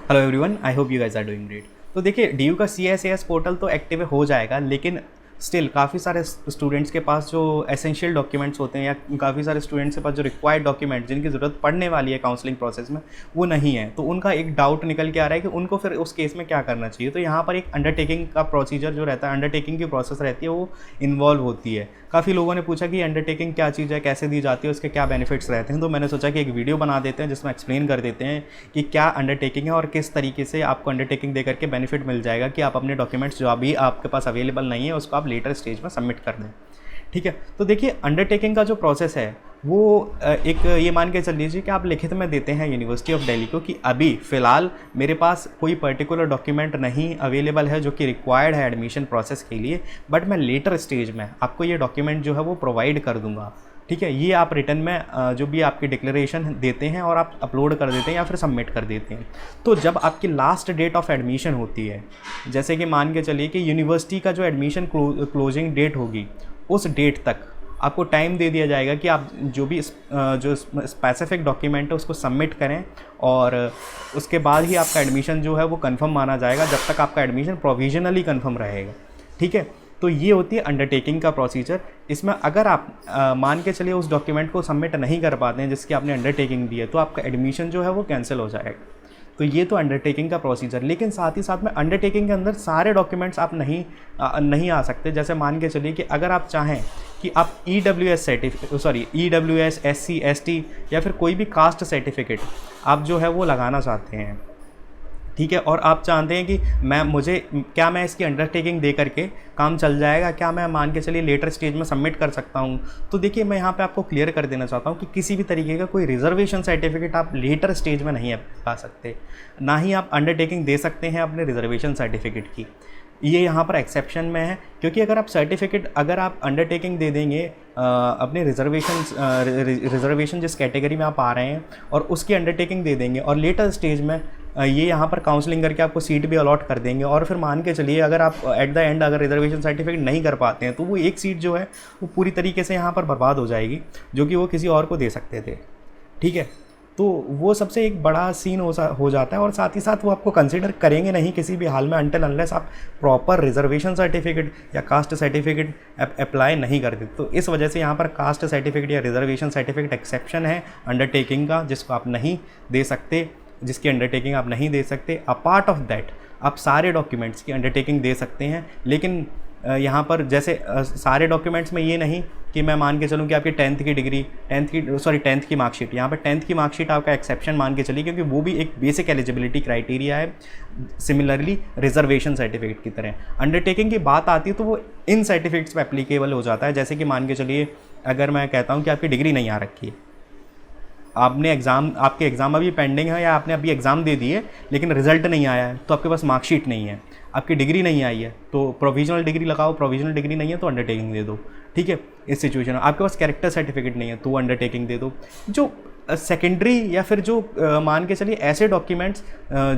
Hello everyone, I hope you guys are doing great. तो देखिए, DU यू का CSAS पोर्टल तो एक्टिव हो जाएगा, लेकिन स्टिल काफ़ी सारे स्टूडेंट्स के पास जो एसेंशियल डॉक्यूमेंट्स होते हैं या काफ़ी सारे स्टूडेंट्स के पास जो रिक्वायर्ड डॉक्यूमेंट जिनकी ज़रूरत पड़ने वाली है काउंसलिंग प्रोसेस में, वो नहीं है। तो उनका एक डाउट निकल के आ रहा है कि उनको फिर उस केस में क्या करना चाहिए। तो यहाँ पर एक अंडरटेकिंग का प्रोसीजर जो रहता है, अंडरटेकिंग की प्रोसेस रहती है, वो इन्वॉल्व होती है। काफ़ी लोगों ने पूछा कि अंडरटेकिंग क्या चीज़ है, कैसे दी जाती है, उसके क्या बेनिफिट्स रहते हैं। तो मैंने सोचा कि एक वीडियो बना देते हैं जिसमें एक्सप्लेन कर देते हैं कि क्या अंडरटेकिंग है और किस तरीके से आपको अंडरटेकिंग दे करके बेनिफिट मिल जाएगा कि आप अपने डॉक्यूमेंट्स जो अभी आपके पास अवेलेबल नहीं है उसको आप लेटर स्टेज में सबमिट कर दें। ठीक है, तो देखिए, अंडरटेकिंग का जो प्रोसेस है वो एक ये मान के चल लीजिए कि आप लिखित में देते हैं यूनिवर्सिटी ऑफ दिल्ली को कि अभी फ़िलहाल मेरे पास कोई पर्टिकुलर डॉक्यूमेंट नहीं अवेलेबल है जो कि रिक्वायर्ड है एडमिशन प्रोसेस के लिए, बट मैं लेटर स्टेज में आपको ये डॉक्यूमेंट जो है वो प्रोवाइड कर दूंगा। ठीक है, ये आप रिटर्न में जो भी आपकी डिक्लेरेशन देते हैं और आप अपलोड कर देते हैं या फिर सबमिट कर देते हैं। तो जब आपकी लास्ट डेट ऑफ एडमिशन होती है, जैसे कि मान के चलिए कि यूनिवर्सिटी का जो एडमिशन क्लोजिंग डेट होगी, उस डेट तक आपको टाइम दे दिया जाएगा कि आप जो भी जो स्पेसिफिक डॉक्यूमेंट है उसको सबमिट करें, और उसके बाद ही आपका एडमिशन जो है वो कंफर्म माना जाएगा, जब तक आपका एडमिशन प्रोविजनली कंफर्म रहेगा। ठीक है, तो ये होती है अंडरटेकिंग का प्रोसीजर। इसमें अगर आप मान के चलिए उस डॉक्यूमेंट को सबमिट नहीं कर पाते हैं जिसकी आपने अंडरटेकिंग दी है, तो आपका एडमिशन जो है वो कैंसिल हो जाएगा। तो ये तो अंडरटेकिंग का प्रोसीजर, लेकिन साथ ही साथ में अंडरटेकिंग के अंदर सारे डॉक्यूमेंट्स आप नहीं आ सकते। जैसे मान के चलिए कि अगर आप चाहें कि आप EWS SC ST या फिर कोई भी कास्ट सर्टिफिकेट आप जो है वो लगाना चाहते हैं, ठीक है, और आप चाहते हैं कि मैं इसकी अंडरटेकिंग दे करके काम चल जाएगा, क्या मैं मान के चलिए लेटर स्टेज में सबमिट कर सकता हूं। तो देखिए, मैं यहाँ पे आपको क्लियर कर देना चाहता हूं कि किसी भी तरीके का कोई रिजर्वेशन सर्टिफिकेट आप लेटर स्टेज में नहीं पा सकते, ना ही आप अंडरटेकिंग दे सकते हैं अपने रिजर्वेशन सर्टिफिकेट की। ये यहाँ पर एक्सेप्शन में है, क्योंकि अगर आप अंडरटेकिंग दे देंगे अपने रिजर्वेशन जिस कैटेगरी में आप आ रहे हैं और उसकी अंडरटेकिंग दे देंगे, और लेटर स्टेज में ये यहाँ पर काउंसलिंग करके आपको सीट भी अलॉट कर देंगे, और फिर मान के चलिए अगर आप एट द एंड अगर रिजर्वेशन सर्टिफिकेट नहीं कर पाते हैं, तो वो एक सीट जो है वो पूरी तरीके से यहाँ पर बर्बाद हो जाएगी, जो कि वो किसी और को दे सकते थे। ठीक है, तो वो सबसे एक बड़ा सीन हो जाता है, और साथ ही साथ वो आपको कंसिडर करेंगे नहीं किसी भी हाल में अनटिल अनलेस आप प्रॉपर रिजर्वेशन सर्टिफिकेट या कास्ट सर्टिफिकेट अप्लाई नहीं करते। तो इस वजह से यहाँ पर कास्ट सर्टिफिकेट या रिजर्वेशन सर्टिफिकेट एक्सेप्शन है अंडरटेकिंग का, जिसको आप नहीं दे सकते, जिसकी अंडरटेकिंग आप नहीं दे सकते। अपार्ट ऑफ दैट आप सारे डॉक्यूमेंट्स की अंडरटेकिंग दे सकते हैं, लेकिन यहाँ पर जैसे सारे डॉक्यूमेंट्स में ये नहीं कि मैं मान के चलूँ कि आपकी टेंथ की मार्कशीट, यहाँ पर 10th की मार्कशीट आपका एक्सेप्शन मान के चलिए, क्योंकि वो भी एक बेसिक एलिजिबिलिटी क्राइटेरिया है, सिमिलरली रिजर्वेशन सर्टिफिकेट की तरह। अंडरटेकिंग की बात आती है तो वो इन सर्टिफिकेट्स पर एप्लीकेबल हो जाता है। जैसे कि मान के चलिए अगर मैं कहता हूँ कि आपकी डिग्री नहीं आ रखी है, आपके एग्ज़ाम अभी पेंडिंग है या आपने अभी एग्ज़ाम दे दिए लेकिन रिजल्ट नहीं आया है, तो आपके पास मार्कशीट नहीं है, आपकी डिग्री नहीं आई है, तो प्रोविजनल डिग्री लगाओ, प्रोविजनल डिग्री नहीं है तो अंडरटेकिंग दे दो। ठीक है, इस सिचुएशन में आपके पास कैरेक्टर सर्टिफिकेट नहीं है तो अंडरटेकिंग दे दो। जो सेकेंडरी या फिर जो मान के चलिए ऐसे डॉक्यूमेंट्स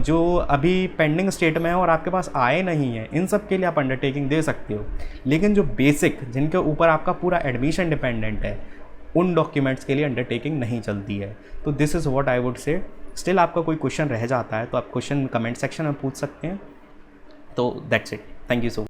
जो अभी पेंडिंग स्टेट में है और आपके पास आए नहीं हैं, इन सब के लिए आप अंडरटेकिंग दे सकते हो। लेकिन जो बेसिक जिनके ऊपर आपका पूरा एडमिशन डिपेंडेंट है, उन डॉक्यूमेंट्स के लिए अंडरटेकिंग नहीं चलती है। तो this is what I would say. Still आपका कोई क्वेश्चन रह जाता है तो आप क्वेश्चन कमेंट सेक्शन में पूछ सकते हैं। तो that's it, thank you so much.